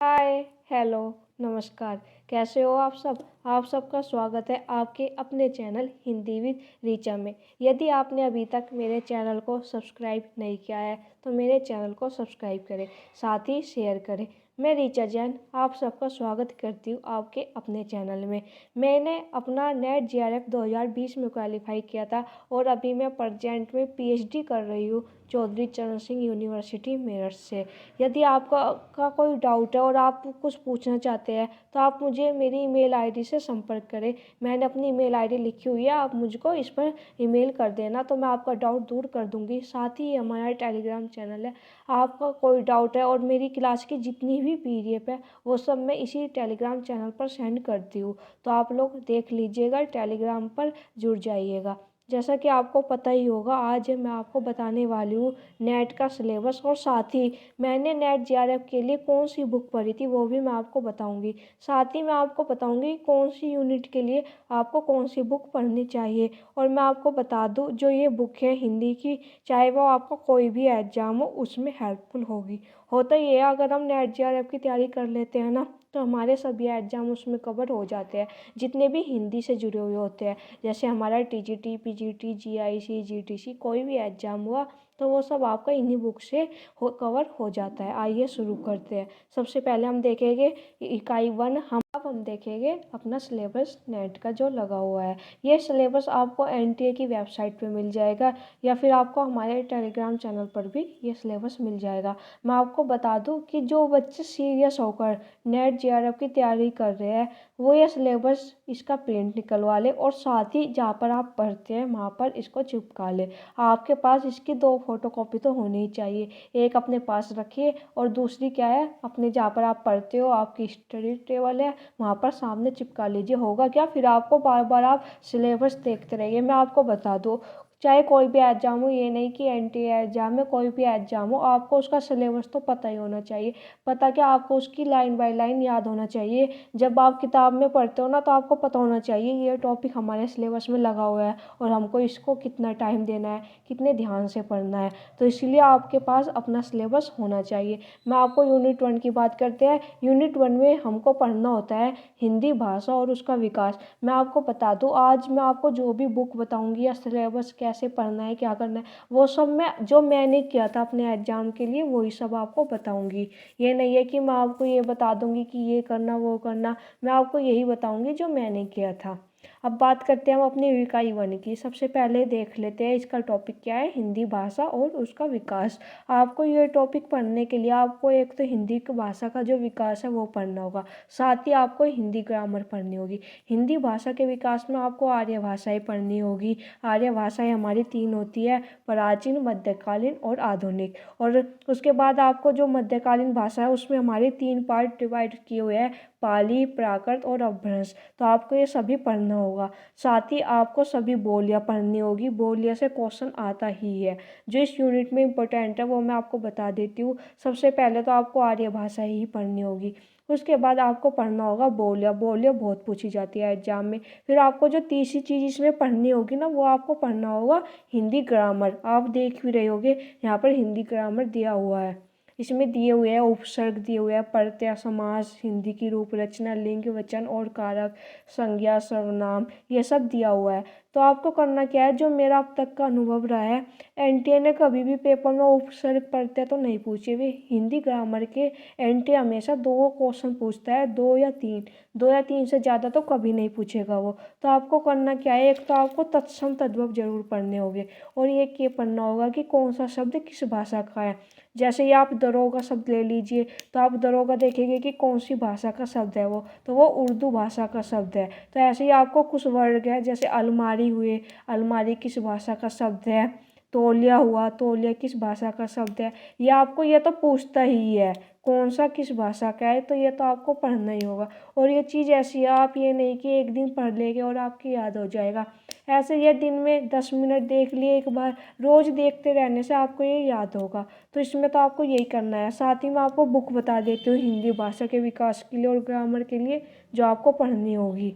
हाय, hello, नमस्कार। कैसे हो आप सब? आप सबका स्वागत है आपके अपने चैनल हिंदी विद रीचा में। यदि आपने अभी तक मेरे चैनल को सब्सक्राइब नहीं किया है तो मेरे चैनल को सब्सक्राइब करें, साथ ही शेयर करें। मैं रीचा जैन आप सबका स्वागत करती हूँ आपके अपने चैनल में। मैंने अपना नेट जीआरएफ 2020 में क्वालिफाई किया था और अभी मैं प्रेजेंट में पीएचडी कर रही हूँ चौधरी चरण सिंह यूनिवर्सिटी मेरठ से। यदि आपका कोई डाउट है और आप कुछ पूछना चाहते हैं तो आप मुझे मेरी ईमेल आईडी से संपर्क करें। मैंने अपनी ईमेल आईडी लिखी हुई है, आप मुझको इस पर ईमेल कर देना तो मैं आपका डाउट दूर कर दूंगी। साथ ही हमारा टेलीग्राम चैनल है, आपका कोई डाउट है और मेरी क्लास की जितनी भी पीडीएफ है वो सब मैं इसी टेलीग्राम चैनल पर सेंड करती हूँ, तो आप लोग देख लीजिएगा, टेलीग्राम पर जुड़ जाइएगा। जैसा कि आपको पता ही होगा, आज मैं आपको बताने वाली हूँ नेट का सिलेबस और साथ ही मैंने नेट जीआरएफ के लिए कौन सी बुक पढ़ी थी वो भी मैं आपको बताऊंगी। साथ ही मैं आपको बताऊंगी कौन सी यूनिट के लिए आपको कौन सी बुक पढ़नी चाहिए। और मैं आपको बता दूं, जो ये बुक है हिंदी की, चाहे वो आपका कोई भी एग्जाम हो उसमें हेल्पफुल होगी। होता ये है, अगर हम नेट जीआरएफ की तैयारी कर लेते हैं ना तो हमारे सभी एग्जाम उसमें कवर हो जाते हैं, जितने भी हिंदी से जुड़े हुए होते हैं। जैसे हमारा टीजीटी, पीजीटी, जीआईसी, जीटीसी कोई भी एग्जाम हुआ तो वो सब आपका इन्हीं बुक से कवर हो जाता है। आइए शुरू करते हैं। सबसे पहले हम देखेंगे इकाई 1। हम देखेंगे अपना सिलेबस नेट का जो लगा हुआ है। ये सिलेबस आपको एनटीए की वेबसाइट पे मिल जाएगा या फिर आपको हमारे टेलीग्राम चैनल पर भी ये सिलेबस मिल जाएगा। मैं आपको बता दूं कि जो बच्चे सीरियस होकर नेट जीआरएफ की तैयारी कर रहे हैं वो ये सिलेबस इसका प्रिंट निकलवा ले और साथ ही जहाँ पर आप पढ़ते हैं वहाँ पर इसको चिपका ले। आपके पास इसकी 2 फोटोकॉपी तो होनी ही चाहिए। एक अपने पास रखिए और दूसरी क्या है, अपने जहाँ पर आप पढ़ते हो आपकी स्टडी टेबल है वहाँ पर सामने चिपका लीजिए। होगा क्या, फिर आपको बार बार आप सिलेबस देखते रहिए। मैं आपको बता दूँ, चाहे कोई भी एग्जाम हो, ये नहीं कि एनटीए एग्जाम में, कोई भी एग्जाम हो, आपको उसका सिलेबस तो पता ही होना चाहिए। पता क्या, आपको उसकी लाइन बाय लाइन याद होना चाहिए। जब आप किताब में पढ़ते हो ना तो आपको पता होना चाहिए ये टॉपिक हमारे सिलेबस में लगा हुआ है और हमको इसको कितना टाइम देना है, कितने ध्यान से पढ़ना है। तो इसलिए आपके पास अपना सिलेबस होना चाहिए। मैं आपको यूनिट 1 की बात करते हैं। यूनिट 1 में हमको पढ़ना होता है हिंदी भाषा और उसका विकास। मैं आपको बता दूं, आज मैं आपको जो भी बुक बताऊंगी या सिलेबस कैसे पढ़ना है, क्या करना है, वो सब मैं जो मैंने किया था अपने एग्जाम के लिए वही सब आपको बताऊंगी। ये नहीं है कि मैं आपको ये बता दूंगी कि ये करना वो करना, मैं आपको यही बताऊंगी जो मैंने किया था। अब बात करते हैं हम अपनी इकाई 1 की। सबसे पहले देख लेते हैं इसका टॉपिक क्या है, हिंदी भाषा और उसका विकास। आपको ये टॉपिक पढ़ने के लिए आपको एक तो हिंदी की भाषा का जो विकास है वो पढ़ना होगा, साथ ही आपको हिंदी ग्रामर पढ़नी होगी। हिंदी भाषा के विकास में आपको आर्य भाषाएं पढ़नी होगी। आर्य भाषाएं हमारी 3 होती है, प्राचीन, मध्यकालीन और आधुनिक। और उसके बाद आपको जो मध्यकालीन भाषा है उसमें हमारे 3 पार्ट डिवाइड किए हुए हैं, पाली, प्राकृत और अपभ्रंश। तो आपको ये सभी पढ़ना होगा। साथ ही आपको सभी बोलियां पढ़नी होगी, बोलियां से क्वेश्चन आता ही है। जो इस यूनिट में इम्पोर्टेंट है वो मैं आपको बता देती हूँ। सबसे पहले तो आपको आर्य भाषा ही पढ़नी होगी। उसके बाद आपको पढ़ना होगा बोलियां। बोलियां बहुत पूछी जाती है एग्जाम में। फिर आपको जो तीसरी चीज़ इसमें पढ़नी होगी ना, वो आपको पढ़ना होगा हिंदी ग्रामर। आप देख भी रहे होगे यहाँ पर हिंदी ग्रामर दिया हुआ है। इसमें दिए हुए हैं उपसर्ग, दिए हुए हैं प्रत्यय, समास, हिंदी की रूप रचना, लिंग, वचन और कारक, संज्ञा, सर्वनाम, ये सब दिया हुआ है। तो आपको करना क्या है, जो मेरा अब तक का अनुभव रहा है, एनटीए ने कभी भी पेपर में उपसर्ग प्रत्यय तो नहीं पूछे हुए। हिंदी ग्रामर के एनटीए हमेशा 2 क्वेश्चन पूछता है, 2 या 3, 2 या 3 से ज़्यादा तो कभी नहीं पूछेगा वो। तो आपको करना क्या है, एक तो आपको तत्सम तद्भव जरूर पढ़ने होंगे और एक ये पढ़ना होगा कि कौन सा शब्द किस भाषा का है। जैसे ये आप दरोगा शब्द ले लीजिए, तो आप दरोगा देखेंगे कि कौन सी भाषा का शब्द है वो, तो वो उर्दू भाषा का शब्द है। तो ऐसे ही आपको कुछ वर्ग है, जैसे अलमारी हुए, अलमारी किस भाषा का शब्द है, तौलिया हुआ, तौलिया किस भाषा का शब्द है। ये आपको ये तो पूछता ही है कौन सा किस भाषा का है, तो ये तो आपको पढ़ना ही होगा। और ये चीज़ ऐसी है, आप ये नहीं कि एक दिन पढ़ लेंगे और आपकी याद हो जाएगा। ऐसे ये दिन में 10 मिनट देख लिए एक बार, रोज देखते रहने से आपको ये याद होगा। तो इसमें तो आपको यही करना है। साथ ही मैं आपको बुक बता देती हूँ हिंदी भाषा के विकास के लिए और ग्रामर के लिए जो आपको पढ़नी होगी।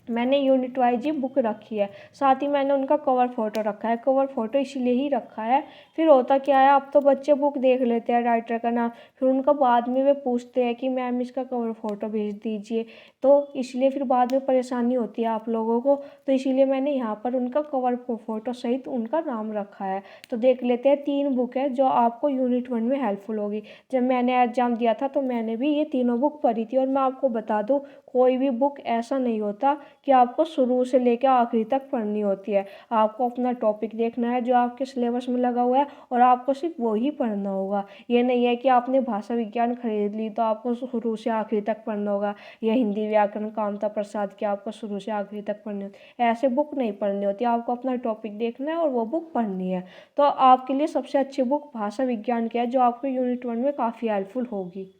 मैंने यूनिट वाइज ही बुक रखी है। साथ ही मैंने उनका कवर फ़ोटो रखा है। कवर फ़ोटो इसलिए ही रखा है, फिर होता क्या है, अब तो बच्चे बुक देख लेते हैं राइटर का नाम, फिर उनका बाद में वे पूछते हैं कि मैम इसका कवर फ़ोटो भेज दीजिए, तो इसलिए फिर बाद में परेशानी होती है आप लोगों को। तो इसीलिए मैंने यहाँ पर उनका कवर फ़ोटो सहित उनका नाम रखा है। तो देख लेते हैं, 3 बुक है जो आपको यूनिट 1 में हेल्पफुल होगी। जब मैंने एग्ज़ाम दिया था तो मैंने भी ये तीनों बुक पढ़ी थी। और मैं आपको बता दूँ, कोई भी बुक ऐसा नहीं होता कि आपको शुरू से लेकर आखिरी तक पढ़नी होती है। आपको अपना टॉपिक देखना है जो आपके सिलेबस में लगा हुआ है, और आपको सिर्फ वो ही पढ़ना होगा। ये नहीं है कि आपने भाषा विज्ञान खरीद ली तो आपको शुरू से आखिरी तक पढ़ना होगा, या हिंदी व्याकरण कामता प्रसाद की आपको शुरू से आखिरी तक पढ़नी होती है। ऐसे बुक नहीं पढ़नी होती, आपको अपना टॉपिक देखना है और वो बुक पढ़नी है। तो आपके लिए सबसे अच्छी बुक भाषा विज्ञान की है, जो आपको यूनिट 1 में काफ़ी हेल्पफुल होगी।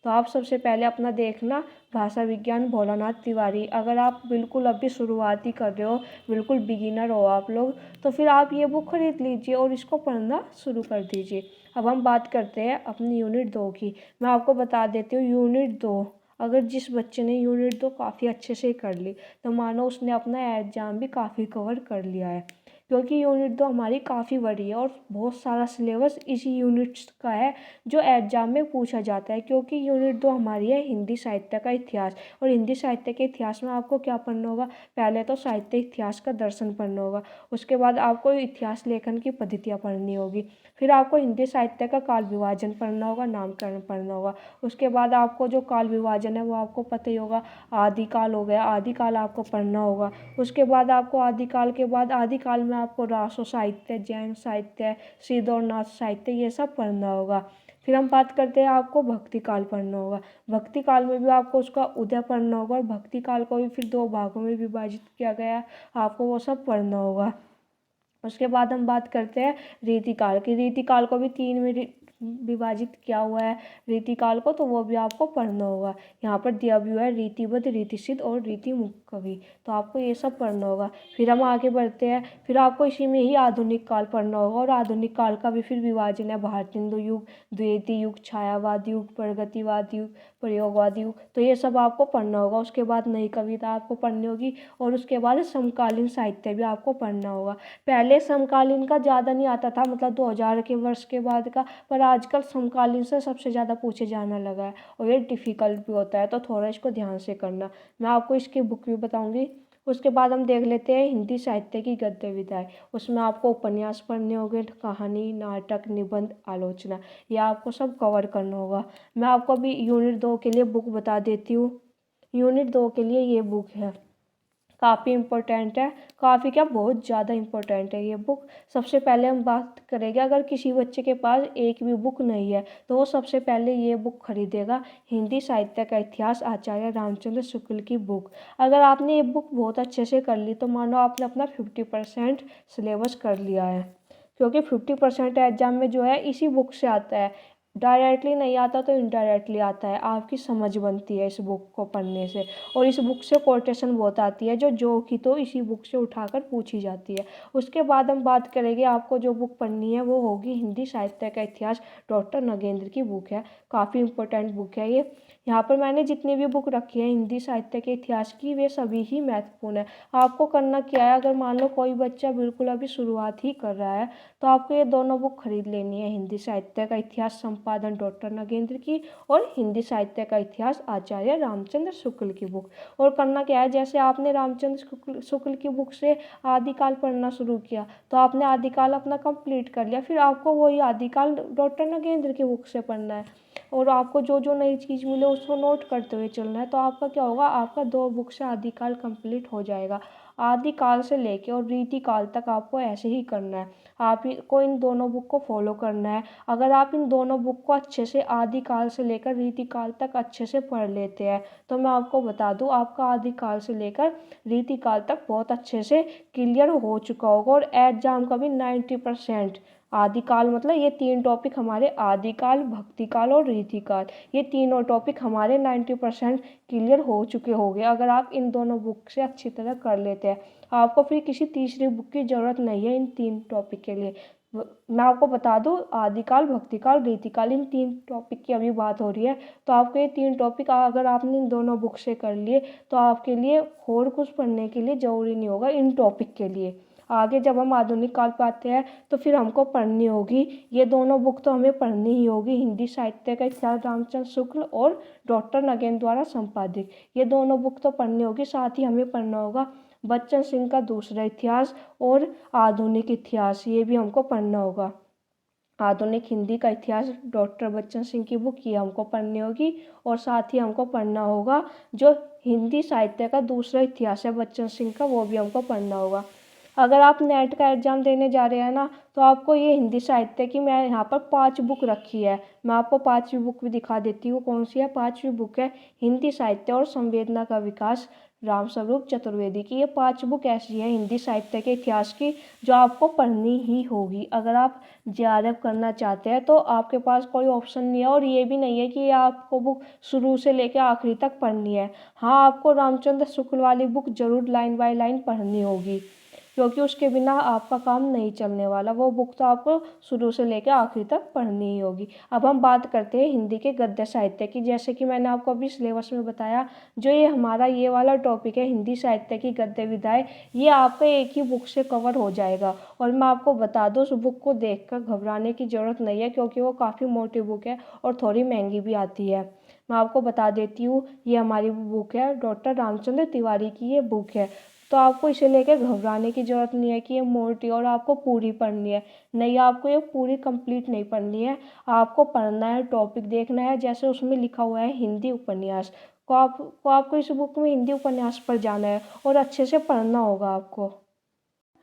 तो आप सबसे पहले अपना देखना भाषा विज्ञान भोलानाथ तिवारी। अगर आप बिल्कुल अभी शुरुआत ही कर रहे हो, बिल्कुल बिगिनर हो आप लोग, तो फिर आप ये बुक खरीद लीजिए और इसको पढ़ना शुरू कर दीजिए। अब हम बात करते हैं अपनी यूनिट 2 की। मैं आपको बता देती हूँ, यूनिट 2 अगर जिस बच्चे ने यूनिट 2 काफ़ी अच्छे से कर ली, तो मानो उसने अपना एग्ज़ाम भी काफ़ी कवर कर लिया है। क्योंकि यूनिट 2 हमारी काफ़ी बड़ी है और बहुत सारा सिलेबस इसी यूनिट्स का है जो एग्जाम में पूछा जाता है। क्योंकि यूनिट 2 हमारी है हिंदी साहित्य का इतिहास, और हिंदी साहित्य के इतिहास में आपको क्या पढ़ना होगा, पहले तो साहित्य इतिहास का दर्शन पढ़ना होगा, उसके बाद आपको इतिहास लेखन की पद्धतियाँ पढ़नी होगी, फिर आपको हिंदी साहित्य का काल विभाजन पढ़ना होगा, नामकरण पढ़ना होगा। उसके बाद आपको जो काल विभाजन है वो आपको पता ही होगा, आदिकाल हो गया, आदिकाल आपको पढ़ना होगा। उसके बाद आपको आदिकाल के बाद आदिकाल में आपको रासो साहित्य, जैन साहित्य, सिद्धौरनाथ साहित्य, ये सब पढ़ना होगा। फिर हम बात करते हैं, आपको भक्ति काल पढ़ना होगा। भक्ति काल में भी आपको उसका उदय पढ़ना होगा, और भक्ति काल को भी फिर 2 भागों में विभाजित किया गया है, आपको वो सब पढ़ना होगा। उसके बाद हम बात करते हैं रीतिकाल की। रीतिकाल को भी 3 में विभाजित किया हुआ है रीतिकाल को, तो वो भी आपको पढ़ना होगा। यहाँ पर दिया भी हुआ है रीतिबद्ध, रीतिसिद्ध और रीतिमुक्त कवि, तो आपको ये सब पढ़ना होगा। फिर हम आगे बढ़ते हैं, फिर आपको इसी में ही आधुनिक काल पढ़ना होगा, और आधुनिक काल का भी फिर विभाजन है, भारतेंदु युग, द्वैती युग, छायावाद युग, प्रगतिवाद युग, प्रयोगवाद युग, तो ये सब आपको पढ़ना होगा। उसके बाद नई कविता आपको पढ़नी होगी, और उसके बाद समकालीन साहित्य भी आपको पढ़ना होगा। पहले समकालीन का ज़्यादा नहीं आता था, मतलब 2000 के वर्ष के बाद का, पर आजकल समकालीन से सबसे ज़्यादा पूछे जाने लगा है, और ये डिफ़िकल्ट भी होता है, तो थोड़ा इसको ध्यान से करना। मैं आपको इसकी बुक भी बताऊंगी। उसके बाद हम देख लेते हैं हिंदी साहित्य की गद्य विधाएँ। उसमें आपको उपन्यास पढ़ने होंगे, कहानी, नाटक, निबंध, आलोचना, यह आपको सब कवर करना होगा। मैं आपको अभी यूनिट 2 के लिए बुक बता देती हूँ। यूनिट 2 के लिए ये बुक है, काफ़ी इम्पोर्टेंट है, काफ़ी क्या, बहुत ज़्यादा इम्पोर्टेंट है ये बुक। सबसे पहले हम बात करेंगे, अगर किसी बच्चे के पास एक भी बुक नहीं है तो वो सबसे पहले ये बुक खरीदेगा, हिंदी साहित्य का इतिहास, आचार्य रामचंद्र शुक्ल की बुक। अगर आपने ये बुक बहुत अच्छे से कर ली तो मानो आपने अपना 50% सिलेबस कर लिया है। क्योंकि 50% एग्जाम में जो है इसी बुक से आता है, डायरेक्टली नहीं आता तो इनडायरेक्टली आता है। आपकी समझ बनती है इस बुक को पढ़ने से, और इस बुक से कोटेशन बहुत आती है, जो कि तो इसी बुक से उठाकर पूछी जाती है। उसके बाद हम बात करेंगे, आपको जो बुक पढ़नी है वो होगी हिंदी साहित्य का इतिहास, डॉक्टर नगेंद्र की बुक है, काफ़ी इम्पोर्टेंट बुक है ये। यहाँ पर मैंने जितनी भी बुक रखी है हिंदी साहित्य के इतिहास की, वे सभी ही महत्वपूर्ण है। आपको करना क्या है, अगर मान लो कोई बच्चा बिल्कुल अभी शुरुआत ही कर रहा है, तो आपको ये दोनों बुक खरीद लेनी है, हिंदी साहित्य का इतिहास संपादन डॉक्टर नगेंद्र की, और हिंदी साहित्य का इतिहास आचार्य रामचंद्र शुक्ल की बुक। और करना क्या है, जैसे आपने रामचंद्र शुक्ल की बुक से आदिकाल पढ़ना शुरू किया, तो आपने आदिकाल अपना कंप्लीट कर लिया, फिर आपको वही आदिकाल डॉक्टर नगेंद्र की बुक से पढ़ना है, और आपको जो जो नई चीज़ मिले उसको नोट करते हुए चलना है। तो आपका क्या होगा, आपका 2 बुक से आदिकाल कंप्लीट हो जाएगा। आदिकाल से लेके और रीतिकाल तक आपको ऐसे ही करना है, आप ही को इन दोनों बुक को फॉलो करना है। अगर आप इन दोनों बुक को अच्छे से आदिकाल से लेकर रीतिकाल तक अच्छे से पढ़ लेते हैं, तो मैं आपको बता दूं, आपका आदिकाल से लेकर रीतिकाल तक बहुत अच्छे से क्लियर हो चुका होगा, और एग्जाम का भी 90%। आदिकाल मतलब ये 3 टॉपिक हमारे, आदिकाल, भक्तिकाल और रीतिकाल, ये तीनों टॉपिक हमारे 90% क्लियर हो चुके होंगे, अगर आप इन दोनों बुक से अच्छी तरह कर लेते हैं। आपको फिर किसी तीसरी बुक की ज़रूरत नहीं है इन 3 टॉपिक के लिए। मैं आपको बता दूं, आदिकाल, भक्तिकाल, रीतिकाल, इन 3 टॉपिक की अभी बात हो रही है। तो आपको ये 3 टॉपिक अगर आपने इन दोनों बुक से कर लिए तो आपके लिए और कुछ पढ़ने के लिए ज़रूरी नहीं होगा इन टॉपिक के लिए। आगे जब हम आधुनिक काल पे आते हैं तो फिर हमको पढ़नी होगी ये दोनों बुक, तो हमें पढ़नी ही होगी, हिंदी साहित्य का इतिहास रामचंद्र शुक्ल और डॉक्टर नगेंद्र द्वारा संपादित, ये दोनों बुक तो पढ़नी होगी। साथ ही हमें पढ़ना होगा बच्चन सिंह का दूसरा इतिहास और आधुनिक इतिहास, ये भी हमको पढ़ना होगा। आधुनिक हिंदी का इतिहास डॉक्टर बच्चन सिंह की बुक, ये हमको पढ़नी होगी। और साथ ही हमको पढ़ना होगा जो हिंदी साहित्य का दूसरा इतिहास है बच्चन सिंह का, वो भी हमको पढ़ना होगा। अगर आप नेट का एग्ज़ाम देने जा रहे हैं ना, तो आपको ये हिंदी साहित्य की मैं यहाँ पर 5 बुक रखी है, मैं आपको 5वीं बुक भी दिखा देती हूँ कौन सी है। 5वीं बुक है हिंदी साहित्य और संवेदना का विकास, रामस्वरूप चतुर्वेदी की। ये 5 बुक ऐसी हैं हिंदी साहित्य के इतिहास की जो आपको पढ़नी ही होगी अगर आप जेआरएफ करना चाहते हैं। तो आपके पास कोई ऑप्शन नहीं है, और ये भी नहीं है कि आपको बुक शुरू से लेकर आखिरी तक पढ़नी है। हाँ, आपको रामचंद्र शुक्ल वाली बुक जरूर लाइन बाय लाइन पढ़नी होगी, क्योंकि उसके बिना आपका काम नहीं चलने वाला। वो बुक तो आपको शुरू से लेकर आखिरी तक पढ़नी ही होगी। अब हम बात करते हैं हिंदी के गद्य साहित्य की। जैसे कि मैंने आपको अभी सिलेबस में बताया, जो ये हमारा ये वाला टॉपिक है हिंदी साहित्य की गद्य विधाएं, ये आपका एक ही बुक से कवर हो जाएगा। और मैं आपको बता दूं, उस बुक को देखकर घबराने की ज़रूरत नहीं है, क्योंकि वो काफ़ी मोटी बुक है और थोड़ी महंगी भी आती है। मैं आपको बता देती हूँ, ये हमारी बुक है डॉक्टर रामचंद्र तिवारी की ये बुक है। तो आपको इसे लेकर घबराने की ज़रूरत नहीं है कि ये मोटी और आपको पूरी पढ़नी है। नहीं, आपको ये पूरी कंप्लीट नहीं पढ़नी है। आपको पढ़ना है, टॉपिक देखना है, जैसे उसमें लिखा हुआ है हिंदी उपन्यास, आपको इस बुक में हिंदी उपन्यास पर जाना है और अच्छे से पढ़ना होगा आपको।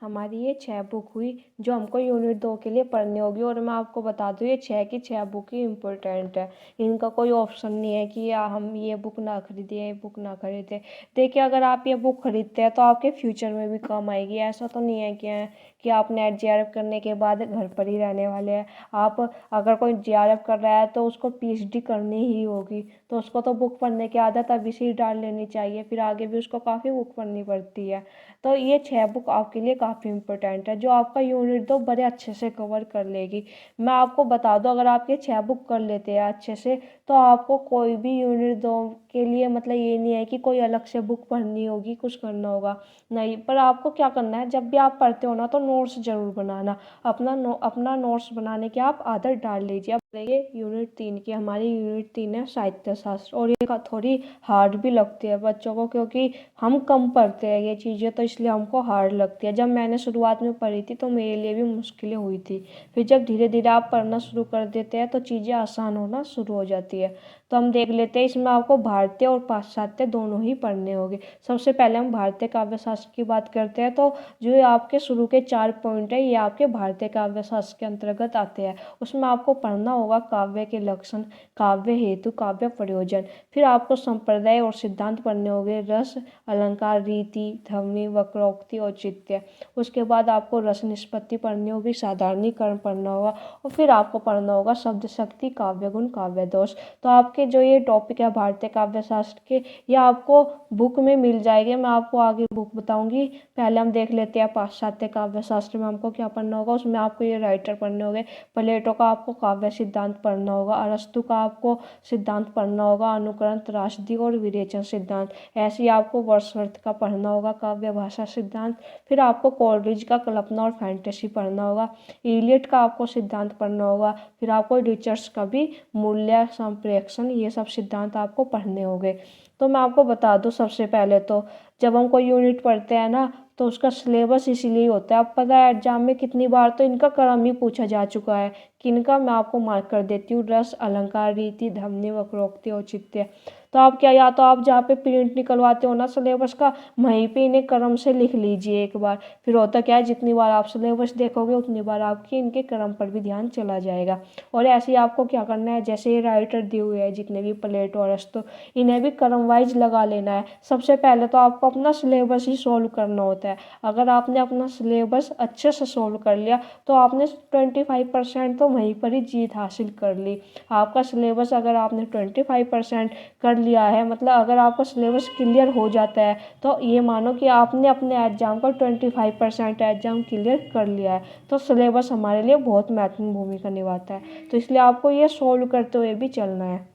हमारी ये 6 बुक हुई जो हमको यूनिट 2 के लिए पढ़नी होगी। और मैं आपको बता दूँ, ये 6 की 6 बुक ही इम्पोर्टेंट है, इनका कोई ऑप्शन नहीं है कि या हम ये बुक ना खरीदें, ये बुक ना खरीदें। देखिए, अगर आप ये बुक खरीदते हैं तो आपके फ्यूचर में भी काम आएगी। ऐसा तो नहीं है कि आप नेट जेआरएफ करने के बाद घर पर ही रहने वाले हैं। आप अगर कोई जेआरएफ कर रहा है तो उसको पीएचडी करनी ही होगी, तो उसको तो बुक पढ़ने की आदत अभी से ही डाल लेनी चाहिए, फिर आगे भी उसको काफ़ी बुक पढ़नी पड़ती है। तो ये 6 बुक आपके लिए काफ़ी इंपॉर्टेंट है, जो आपका यूनिट 2 बड़े अच्छे से कवर कर लेगी। मैं आपको बता दूं, अगर आप ये 6 बुक कर लेते हैं अच्छे से, तो आपको कोई भी यूनिट 2 के लिए मतलब ये नहीं है कि कोई अलग से बुक पढ़नी होगी, कुछ करना होगा, नहीं। पर आपको क्या करना है, जब भी आप पढ़ते हो ना, तो नोट्स ज़रूर बनाना। अपना नोट्स बनाने की आप आदत डाल लीजिए। अब ये यूनिट 3 की, हमारी यूनिट 3 है साहित्य शास्त्र, और ये थोड़ी हार्ड भी लगती है बच्चों को, क्योंकि हम कम पढ़ते हैं ये चीज़ें, तो इसलिए हमको हार्ड लगती है। जब मैंने शुरुआत में पढ़ी थी तो मेरे लिए भी मुश्किलें हुई थी, फिर जब धीरे धीरे आप पढ़ना शुरू कर देते हैं तो चीज़ें आसान होना शुरू हो जाती है। तो हम देख लेते हैं, इसमें आपको भारतीय और पाश्चात्य दोनों ही पढ़ने होंगे। सबसे पहले हम भारतीय काव्य शास्त्र की बात करते हैं, तो जो आपके शुरू के 4 पॉइंट है, ये आपके भारतीय काव्य शास्त्र के अंतर्गत आते हैं। उसमें आपको पढ़ना होगा काव्य के लक्षण, काव्य हेतु, काव्य प्रयोजन। फिर आपको संप्रदाय और सिद्धांत पढ़ने होंगे, रस, अलंकार, रीति, ध्वनि, वक्रोक्ति, औचित्य। उसके बाद आपको रस निष्पत्ति पढ़नी होगी, साधारणीकरण पढ़ना होगा, और फिर आपको पढ़ना होगा शब्द शक्ति, काव्य गुण, काव्य दोष। तो आपके जो ये टॉपिक है भारतीय काव्य शास्त्र के, ये आपको बुक में मिल जाएंगे। मैं आपको आगे बुक बताऊंगी। पहले हम देख लेते हैं पाश्चात्य काव्य शास्त्र में हमको क्या पढ़ना होगा। उसमें आपको ये राइटर पढ़ने होंगे। प्लेटो का आपको काव्य सिद्धांत पढ़ना होगा, अरस्तु का आपको सिद्धांत पढ़ना होगा, अनुकरण, त्रासदी और विरेचन सिद्धांत। ऐसे ही आपको वर्ड्सवर्थ का पढ़ना होगा, काव्य भाषा सिद्धांत। फिर आपको कोलरिज का कल्पना और फैंटेसी पढ़ना होगा, इलियट का आपको सिद्धांत पढ़ना होगा। फिर आपको रिचर्ड्स का भी मूल्य, संप्रेषण, ये सब सिद्धांत आपको पढ़ने होंगे। तो मैं आपको बता दूं, सबसे पहले तो जब हम कोई यूनिट पढ़ते हैं ना, तो उसका सिलेबस इसीलिए होता है। अब पता है एग्जाम में कितनी बार तो इनका क्रम ही पूछा जा चुका है। किनका, मैं आपको मार्क कर देती हूँ, रस, अलंकार, रीति, ध्वनि, वक्रोक्ति, औचित्य। तो आप क्या, या तो आप जहाँ पे प्रिंट निकलवाते हो ना सिलेबस का, वहीं पे इन्हें क्रम से लिख लीजिए एक बार। फिर होता क्या है, जितनी बार आप सिलेबस देखोगे उतनी बार आपकी इनके क्रम पर भी ध्यान चला जाएगा। और ऐसे ही आपको क्या करना है, जैसे ये राइटर दिए हुए हैं जितने भी, प्लेटो, अरस्तु, इन्हें भी क्रम वाइज लगा लेना है। सबसे पहले तो आपको अपना सिलेबस ही सोल्व करना होता है। अगर आपने अपना सिलेबस अच्छे से सोल्व कर लिया तो आपने 25% तो वहीं पर ही जीत हासिल कर ली। आपका सिलेबस अगर आपने 25% कर लिया है, मतलब अगर आपका सिलेबस क्लियर हो जाता है, तो ये मानो कि आपने अपने एग्ज़ाम का 25% एग्ज़ाम क्लियर कर लिया है। तो सिलेबस हमारे लिए बहुत महत्वपूर्ण भूमिका निभाता है, तो इसलिए आपको ये सॉल्व करते हुए भी चलना है।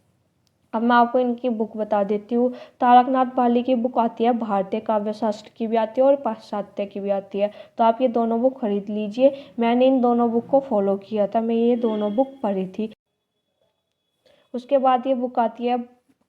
अब मैं आपको इनकी बुक बता देती हूँ। तारकनाथ बाली की बुक आती है, भारतीय काव्य शास्त्र की भी आती है और पाश्चात्य की भी आती है, तो आप ये दोनों बुक खरीद लीजिए। मैंने इन दोनों बुक को फॉलो किया था, मैं ये दोनों बुक पढ़ी थी। उसके बाद ये बुक आती है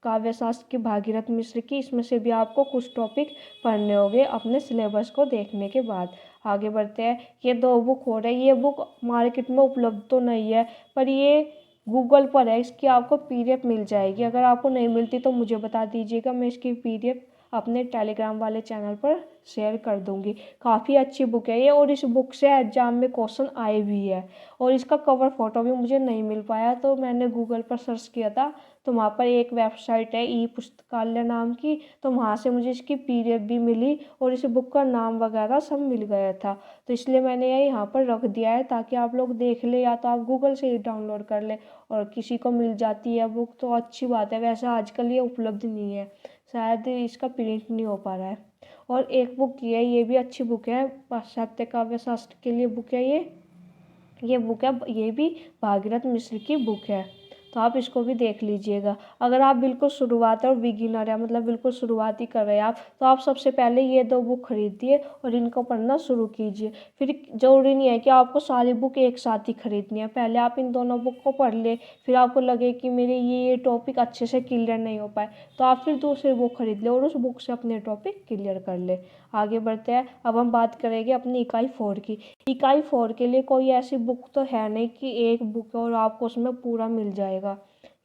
काव्य शास्त्र की भागीरथ मिश्र की। इसमें से भी आपको कुछ टॉपिक पढ़ने होंगे अपने सिलेबस को देखने के बाद। आगे बढ़ते हैं। ये दो बुक हो रही है, ये बुक मार्केट में उपलब्ध तो नहीं है, पर ये गूगल पर है, इसकी आपको पीडीएफ मिल जाएगी। अगर आपको नहीं मिलती तो मुझे बता दीजिएगा, मैं इसकी पीडीएफ अपने टेलीग्राम वाले चैनल पर शेयर कर दूंगी। काफ़ी अच्छी बुक है ये, और इस बुक से एग्जाम में क्वेश्चन आए भी है। और इसका कवर फोटो भी मुझे नहीं मिल पाया, तो मैंने गूगल पर सर्च किया था, तो वहाँ पर एक वेबसाइट है ई पुस्तकालय नाम की, तो वहाँ से मुझे इसकी पीडीएफ भी मिली और इस बुक का नाम वगैरह सब मिल गया था। तो इसलिए मैंने ये यहाँ पर रख दिया है, ताकि आप लोग देख ले, या तो आप गूगल से ही डाउनलोड कर ले। और किसी को मिल जाती है बुक तो अच्छी बात है, वैसे आजकल ये उपलब्ध नहीं है, शायद इसका प्रिंट नहीं हो पा रहा है। और एक बुक ये भी अच्छी बुक है, पाश्चात्य काव्य शास्त्र के लिए बुक है ये बुक है, ये भी भागीरथ मिश्र की बुक है, तो आप इसको भी देख लीजिएगा। अगर आप बिल्कुल शुरुआत और बिगिनर है, मतलब बिल्कुल शुरुआत ही कर रहे हैं आप, तो आप सबसे पहले ये दो बुक खरीदिए और इनको पढ़ना शुरू कीजिए। फिर ज़रूरी नहीं है कि आपको सारी बुक एक साथ ही खरीदनी है, पहले आप इन दोनों बुक को पढ़ ले, फिर आपको लगे कि मेरे ये टॉपिक अच्छे से क्लियर नहीं हो पाए, तो आप फिर दूसरी बुक खरीद ले और उस बुक से अपने टॉपिक क्लियर कर ले। आगे बढ़ते हैं। अब हम बात करेंगे अपनी इकाई 4 की। इकाई 4 के लिए कोई ऐसी बुक तो है नहीं कि एक बुक और आपको उसमें पूरा मिल जाएगा,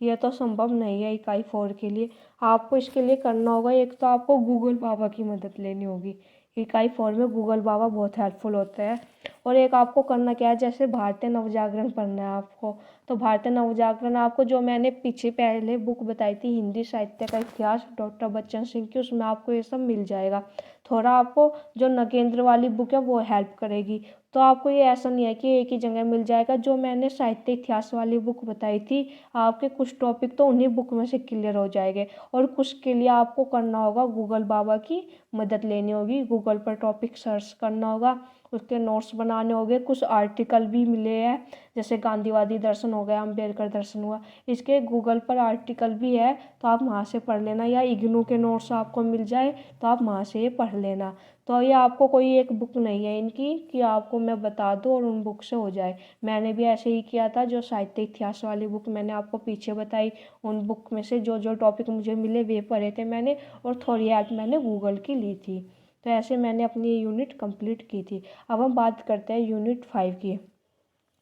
यह तो संभव नहीं है। इकाई 4 के लिए आपको इसके लिए करना होगा, एक तो आपको गूगल बाबा की मदद लेनी होगी। इकाई 4 में गूगल बाबा बहुत हेल्पफुल होते हैं। और एक आपको करना क्या है, जैसे भारतीय नवजागरण पढ़ना है आपको, तो भारतीय नवजागरण आपको जो मैंने पीछे पहले बुक बताई थी, हिंदी साहित्य का इतिहास डॉक्टर बच्चन सिंह की, उसमें आपको ये सब मिल जाएगा। थोड़ा आपको जो नगेंद्र वाली बुक है वो हेल्प करेगी, तो आपको ये ऐसा नहीं है कि एक ही जगह मिल जाएगा। जो मैंने साहित्य इतिहास वाली बुक बताई थी, आपके कुछ टॉपिक तो उन्हीं बुक में से क्लियर हो जाएंगे, और कुछ के लिए आपको करना होगा गूगल बाबा की मदद लेनी होगी, गूगल पर टॉपिक सर्च करना होगा, उसके नोट्स बनाने होंगे। कुछ आर्टिकल भी मिले हैं, जैसे गांधीवादी दर्शन हो गया, अम्बेडकर दर्शन हुआ, इसके गूगल पर आर्टिकल भी है, तो आप वहाँ से पढ़ लेना, या इग्नू के नोट्स आपको मिल जाए तो आप वहाँ से ये पढ़ लेना। तो ये आपको कोई एक बुक नहीं है इनकी कि आपको मैं बता दूँ और उन बुक से हो जाए। मैंने भी ऐसे ही किया था, जो साहित्य इतिहास वाली बुक मैंने आपको पीछे बताई, उन बुक में से जो जो टॉपिक मुझे मिले वे पढ़े थे मैंने, और थोड़ी हेल्प मैंने गूगल की ली थी। तो ऐसे मैंने अपनी यूनिट कंप्लीट की थी। अब हम बात करते हैं यूनिट 5 की।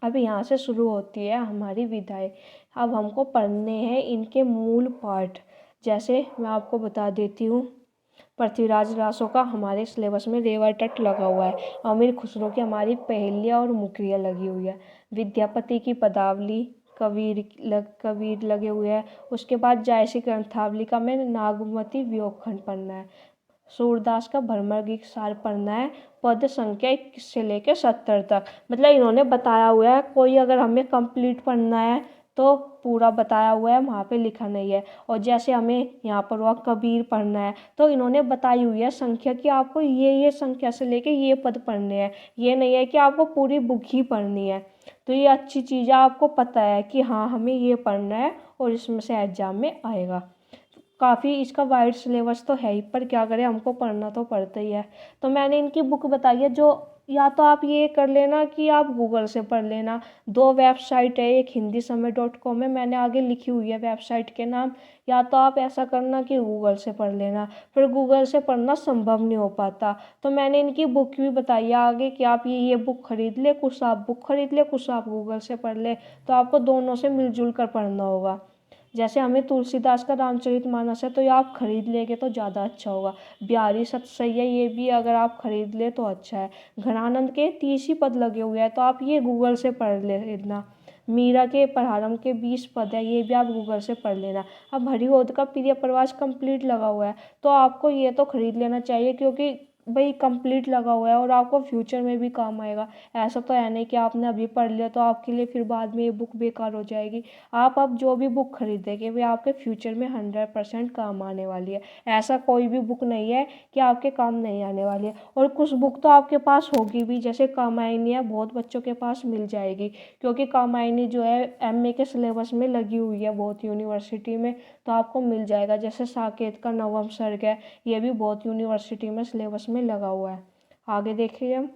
अब यहाँ से शुरू होती है हमारी विधाएं। अब हमको पढ़ने हैं इनके मूल पाठ। जैसे मैं आपको बता देती हूँ, पृथ्वीराज रासो का हमारे सिलेबस में रेवा तट लगा हुआ है, अमीर खुसरो की हमारी पहेलियाँ और मुकरियाँ लगी हुई है, विद्यापति की पदावली, कबीर लगे हुए हैं। उसके बाद जायसी ग्रंथावली का मैं नागमती वियोगखंड पढ़ना है, सूरदास का भ्रमर गीत सार पढ़ना है, पद संख्या 21 से लेकर 70 तक। मतलब इन्होंने बताया हुआ है, कोई अगर हमें कंप्लीट पढ़ना है तो पूरा बताया हुआ है, वहाँ पे लिखा नहीं है। और जैसे हमें यहाँ पर हुआ कबीर पढ़ना है, तो इन्होंने बताई हुई है संख्या कि आपको ये संख्या से लेके ये पद पढ़ने हैं, ये नहीं है कि आपको पूरी बुक ही पढ़नी है। तो ये अच्छी चीज़ है, आपको पता है कि हाँ हमें ये पढ़ना है और इसमें से एग्जाम में आएगा। काफ़ी इसका वाइड सिलेबस तो है ही, पर क्या करें, हमको पढ़ना तो पड़ता ही है। तो मैंने इनकी बुक बताई है, जो या तो आप ये कर लेना कि आप गूगल से पढ़ लेना। दो वेबसाइट है, एक hindisumay.com है, मैंने आगे लिखी हुई है वेबसाइट के नाम। या तो आप ऐसा करना कि गूगल से पढ़ लेना, फिर गूगल से पढ़ना संभव नहीं हो पाता, तो मैंने इनकी बुक भी बताई है आगे कि आप ये बुक खरीद ले, कुछ आप बुक खरीद ले, कुछ आप गूगल से पढ़ ले, तो आपको दोनों से मिलजुल कर पढ़ना होगा। जैसे हमें तुलसीदास का रामचरितमानस है, तो ये आप खरीद लेंगे तो ज़्यादा अच्छा होगा। बिहारी सतसई है, ये भी अगर आप खरीद ले तो अच्छा है। घनानंद के 30 ही पद लगे हुए हैं, तो आप ये गूगल से पढ़ लेना। मीरा के प्रारंभ के 20 पद है, ये भी आप गूगल से पढ़ लेना। अब हरिऔध का प्रिय प्रवास कंप्लीट लगा हुआ है, तो आपको ये तो खरीद लेना चाहिए, क्योंकि भाई कंप्लीट लगा हुआ है और आपको फ्यूचर में भी काम आएगा। ऐसा तो है नहीं कि आपने अभी पढ़ लिया तो आपके लिए फिर बाद में ये बुक बेकार हो जाएगी। आप अब जो भी बुक खरीदेंगे वे आपके फ्यूचर में 100% काम आने वाली है। ऐसा कोई भी बुक नहीं है कि आपके काम नहीं आने वाली है। और कुछ बुक तो आपके पास होगी भी, जैसे कामायनी है, बहुत बच्चों के पास मिल जाएगी, क्योंकि कामायनी जो है एमए के सिलेबस में लगी हुई है बहुत यूनिवर्सिटी में, तो आपको मिल जाएगा। जैसे साकेत का नवम सर्ग है, ये भी बहुत यूनिवर्सिटी में सिलेबस में लगा हुआ है। आगे देखिए हम,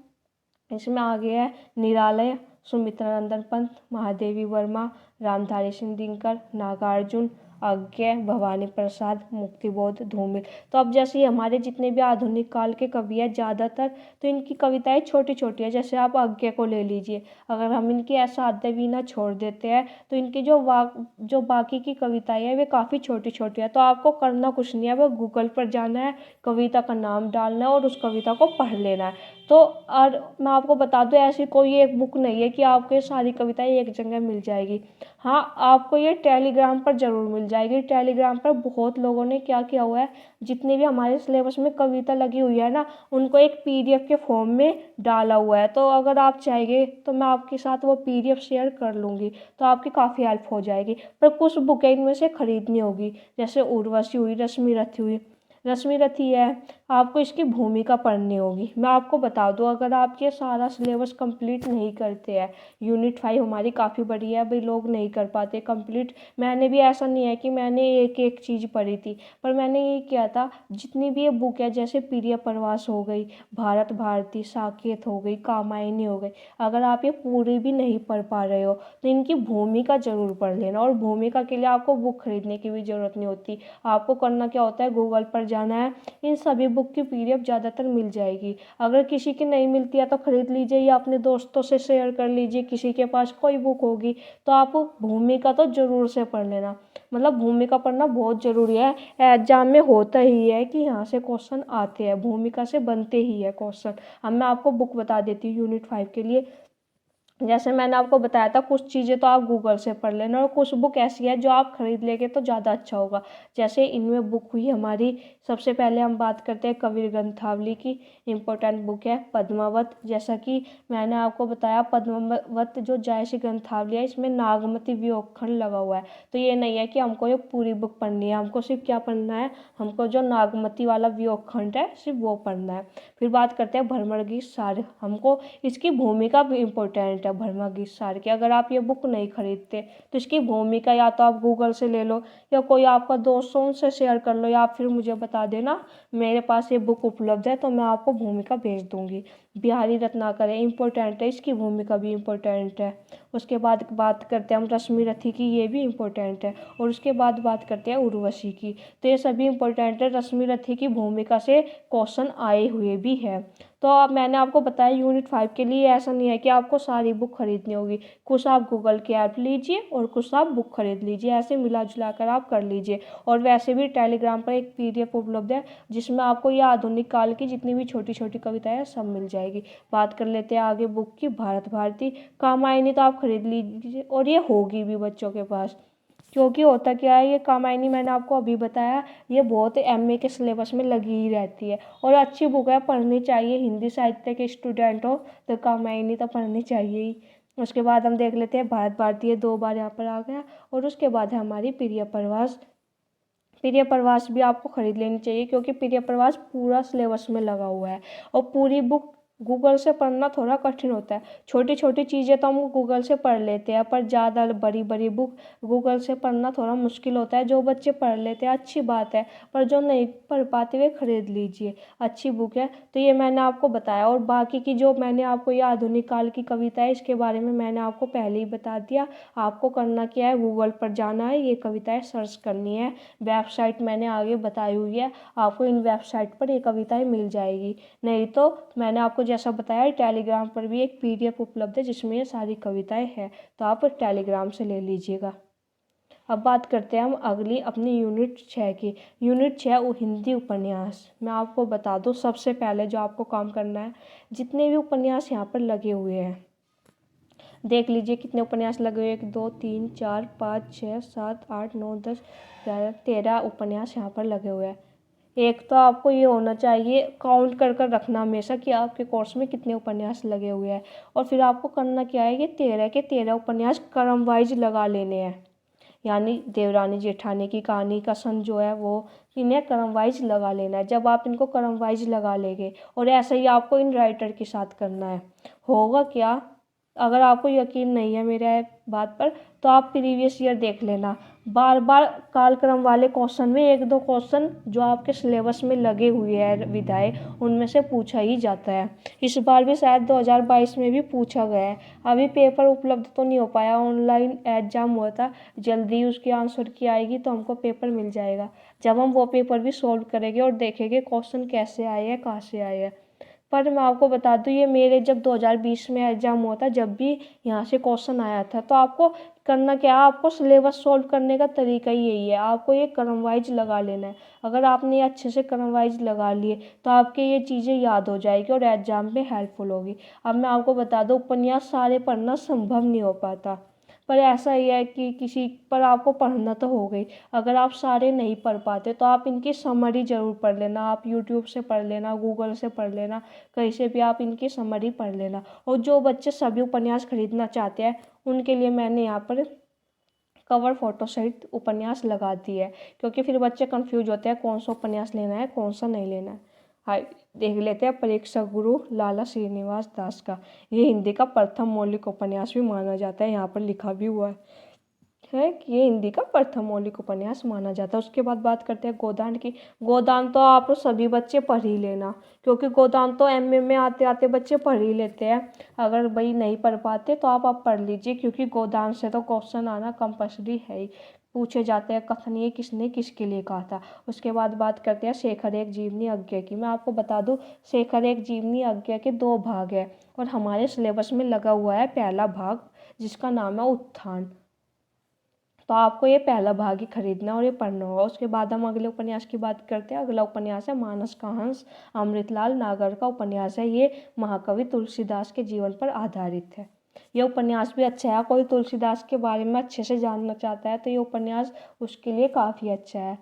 इसमें आगे है निरालय, सुमित्रानंदन पंत, महादेवी वर्मा, रामधारी सिंह दिनकर, नागार्जुन, अज्ञे, भवानी प्रसाद, मुक्तिबोध, धूमिल। तो अब जैसे ये हमारे जितने भी आधुनिक काल के कवि हैं ज़्यादातर, तो इनकी कविताएं छोटी छोटी है। जैसे आप अज्ञे को ले लीजिए, अगर हम इनकी ऐसा आद्य वीणा छोड़ देते हैं तो इनकी जो बाकी की कविताएं हैं वे काफ़ी छोटी छोटी है। तो आपको करना कुछ नहीं है, वो गूगल पर जाना है, कविता का नाम डालना है और उस कविता को पढ़ लेना है। तो और मैं आपको बता दूं, ऐसी कोई एक बुक नहीं है कि आपको ये सारी कविताएं एक जगह मिल जाएगी। हाँ, आपको ये टेलीग्राम पर ज़रूर मिल जाएगी। टेलीग्राम पर बहुत लोगों ने क्या किया हुआ है, जितनी भी हमारे सिलेबस में कविता लगी हुई है ना, उनको एक पीडीएफ के फॉर्म में डाला हुआ है। तो अगर आप चाहेंगे तो मैं आपके साथ वो पीडीएफ शेयर कर लूँगी, तो आपकी काफ़ी हेल्प हो जाएगी। पर कुछ बुकें इनमें से खरीदनी होगी, जैसे उर्वशी हुई, रश्मि रथी हुई। रश्मि रथी है, आपको इसकी भूमिका पढ़नी होगी। मैं आपको बता दूं, अगर आप ये सारा सिलेबस कंप्लीट नहीं करते हैं, यूनिट 5 हमारी काफ़ी बड़ी है भाई, लोग नहीं कर पाते कंप्लीट। मैंने भी ऐसा नहीं है कि मैंने एक एक चीज़ पढ़ी थी, पर मैंने ये किया था, जितनी भी ये बुक है, जैसे प्रिय प्रवास हो गई, भारत भारती, साकेत हो गई, कामायनी हो गई, अगर आप ये पूरी भी नहीं पढ़ पा रहे हो तो इनकी भूमिका ज़रूर पढ़ लेना। और भूमिका के लिए आपको बुक खरीदने की भी ज़रूरत नहीं होती। आपको करना क्या होता है, गूगल पर जाना है, इन सभी बुक की पीडीएफ ज़्यादातर मिल जाएगी। अगर किसी की नहीं मिलती है तो ख़रीद लीजिए या अपने दोस्तों से शेयर कर लीजिए, किसी के पास कोई बुक होगी तो आप भूमिका तो ज़रूर से पढ़ लेना। मतलब भूमिका पढ़ना बहुत ज़रूरी है। एग्जाम में होता ही है कि यहाँ से क्वेश्चन आते हैं, भूमिका से बनते ही है क्वेश्चन। अब मैं आपको बुक बता देती हूँ यूनिट 5 के लिए। जैसे मैंने आपको बताया था, कुछ चीज़ें तो आप गूगल से पढ़ लेना, और कुछ बुक ऐसी है जो आप खरीद लेंगे तो ज़्यादा अच्छा होगा। जैसे इनमें बुक हुई हमारी, सबसे पहले हम बात करते हैं कबीर ग्रंथावली की। इम्पोर्टेंट बुक है पद्मावत। जैसा कि मैंने आपको बताया, पद्मावत जो जायसी ग्रंथावली है, इसमें नागमती वियोग लगा हुआ है। तो ये नहीं है कि हमको ये पूरी बुक पढ़नी है, हमको सिर्फ क्या पढ़ना है, हमको जो नागमती वाला वियोग खंड है सिर्फ वो पढ़ना है। फिर बात करते हैं भ्रमरगीत सार। हमको इसकी भूमिका भी इम्पोर्टेंट है भ्रमरगीत सार की। अगर आप ये बुक नहीं खरीदते तो इसकी भूमिका या तो आप गूगल से ले लो, या कोई आपका दोस्त हो उनसे शेयर कर लो, या फिर मुझे बता देना मेरे पास ये बुक उपलब्ध है, तो मैं आपको भूमिका भेज दूंगी। बिहारी रत्नाकर है, इम्पोर्टेंट है, इसकी भूमिका भी इम्पोर्टेंट है। उसके बाद बात करते हैं हम रश्मि रथी की, ये भी इम्पोर्टेंट है। और उसके बाद बात करते हैं उर्वशी की। तो ये सभी इम्पोर्टेंट है। रश्मि रथी की भूमिका से क्वेश्चन आए हुए भी है। तो अब मैंने आपको बताया यूनिट 5 के लिए ऐसा नहीं है कि आपको सारी बुक खरीदनी होगी, कुछ आप गूगल की ऐप लीजिए और कुछ आप बुक खरीद लीजिए, ऐसे मिला जुला कर आप कर लीजिए। और वैसे भी टेलीग्राम पर एक पीडीएफ उपलब्ध है, जिसमें आपको ये आधुनिक काल की जितनी भी छोटी छोटी कविताएं सब मिल जाएगी। बात कर लेते हैं आगे बुक की, भारत भारती। कामायनी तो आप खरीद लीजिए, और ये होगी भी बच्चों के पास, क्योंकि होता क्या है, ये कामायनी मैंने आपको अभी बताया, ये बहुत एमए के सिलेबस में लगी ही रहती है और अच्छी बुक है, पढ़नी चाहिए। हिंदी साहित्य के स्टूडेंट हो तो कामायनी तो पढ़नी चाहिए ही। उसके बाद हम देख लेते हैं भारत भारती, 2 बार यहाँ पर आ गया। और उसके बाद है हमारी प्रिय प्रवास। प्रिय प्रवास भी आपको खरीद लेनी चाहिए, क्योंकि प्रिय प्रवास पूरा सिलेबस में लगा हुआ है। और पूरी बुक गूगल से पढ़ना थोड़ा कठिन होता है। छोटी छोटी चीज़ें तो हम गूगल से पढ़ लेते हैं, पर ज़्यादा बड़ी बड़ी बुक गूगल से पढ़ना थोड़ा मुश्किल होता है। जो बच्चे पढ़ लेते हैं अच्छी बात है, पर जो नहीं पढ़ पाते वे खरीद लीजिए, अच्छी बुक है। तो ये मैंने आपको बताया। और बाकी की जो मैंने आपको ये आधुनिक काल की कविता है, इसके बारे में मैंने आपको पहले ही बता दिया। आपको करना क्या है, गूगल पर जाना है, ये कविताएँ सर्च करनी है। वेबसाइट मैंने आगे बताई हुई है, आपको इन वेबसाइट पर ये कविताएँ मिल जाएगी। नहीं तो मैंने आपको जैसा बताया, टेलीग्राम पर भी एक पीडीएफ उपलब्ध है जिसमें ये सारी कविताएं हैं, तो आप टेलीग्राम से ले लीजिएगा। अब बात करते हैं हम अगली अपनी यूनिट 6 की। यूनिट 6 वो हिंदी उपन्यास। मैं आपको बता दूं, सबसे पहले जो आपको काम करना है, जितने भी उपन्यास यहाँ पर लगे हुए हैं देख लीजिए कितने उपन्यास लगे हुए हैं। 1 2 3 4 5 6 7 8 9 10 11 13 उपन्यास यहाँ पर लगे हुए हैं। एक तो आपको ये होना चाहिए काउंट कर कर रखना हमेशा कि आपके कोर्स में कितने उपन्यास लगे हुए हैं। और फिर आपको करना क्या है कि 13 के 13 उपन्यास क्रम वाइज लगा लेने हैं। यानी देवरानी जेठानी की कहानी का सन जो है वो इन्हें क्रम वाइज लगा लेना है। जब आप इनको क्रम वाइज लगा लेंगे, और ऐसा ही आपको इन राइटर के साथ करना है, होगा क्या, अगर आपको यकीन नहीं है मेरे बात पर तो आप प्रीवियस ईयर देख लेना। बार बार कालक्रम वाले क्वेश्चन में एक दो क्वेश्चन जो आपके सिलेबस में लगे हुए हैं विधाएं, उनमें से पूछा ही जाता है। इस बार भी शायद 2022 में भी पूछा गया है। अभी पेपर उपलब्ध तो नहीं हो पाया, ऑनलाइन एग्जाम हुआ था, जल्दी उसकी आंसर की आएगी तो हमको पेपर मिल जाएगा। जब हम वो पेपर भी सॉल्व करेंगे और देखेंगे क्वेश्चन कैसे आए हैं, कहाँ से आए हैं। पर मैं आपको बता दूं, ये मेरे जब 2020 में एग्जाम हुआ था, जब भी यहाँ से क्वेश्चन आया था, तो आपको करना क्या है, आपको सिलेबस सॉल्व करने का तरीका ही यही है, आपको ये क्रम वाइज लगा लेना है। अगर आपने ये अच्छे से क्रम वाइज लगा लिए तो आपके ये चीज़ें याद हो जाएगी और एग्जाम में हेल्पफुल होगी। अब मैं आपको बता दूं, उपन्यास सारे पढ़ना संभव नहीं हो पाता, पर ऐसा ही है कि किसी पर आपको पढ़ना तो हो गई। अगर आप सारे नहीं पढ़ पाते तो आप इनकी समरी ज़रूर पढ़ लेना, आप यूट्यूब से पढ़ लेना, गूगल से पढ़ लेना, कहीं से भी आप इनकी समरी पढ़ लेना। और जो बच्चे सभी उपन्यास खरीदना चाहते हैं उनके लिए मैंने यहाँ पर कवर फोटो सहित उपन्यास लगा दी है, क्योंकि फिर बच्चे कंफ्यूज होते हैं कौन सा उपन्यास लेना है, कौन सा नहीं लेना है। हाँ, देख लेते हैं परीक्षा गुरु लाला श्रीनिवास दास का। ये हिंदी का प्रथम मौलिक उपन्यास भी माना जाता है, यहाँ पर लिखा भी हुआ है कि ये हिंदी का प्रथम मौलिक उपन्यास माना जाता है। उसके बाद बात करते हैं गोदान की। गोदान तो आप सभी बच्चे पढ़ ही लेना, क्योंकि गोदान तो एमए में आते आते बच्चे पढ़ ही लेते हैं। अगर भाई नहीं पढ़ पाते तो आप पढ़ लीजिए, क्योंकि गोदान से तो क्वेश्चन आना कंपल्सरी है ही, पूछे जाते हैं कथन ये किसने किसके लिए कहा था। उसके बाद बात करते हैं शेखर एक जीवनी अज्ञा की। मैं आपको बता दूं, शेखर एक जीवनी अज्ञा के 2 भाग है और हमारे सिलेबस में लगा हुआ है पहला भाग, जिसका नाम है उत्थान। तो आपको ये पहला भाग ही खरीदना और ये पढ़ना होगा। उसके बाद हम अगले उपन्यास की बात करते हैं। अगला उपन्यास है मानस का हंस, अमृतलाल नागर का उपन्यास है। ये महाकवि तुलसीदास के जीवन पर आधारित है। ये उपन्यास भी अच्छा है, कोई तुलसीदास के बारे में अच्छे से जानना चाहता है तो ये उपन्यास उसके लिए काफ़ी अच्छा है।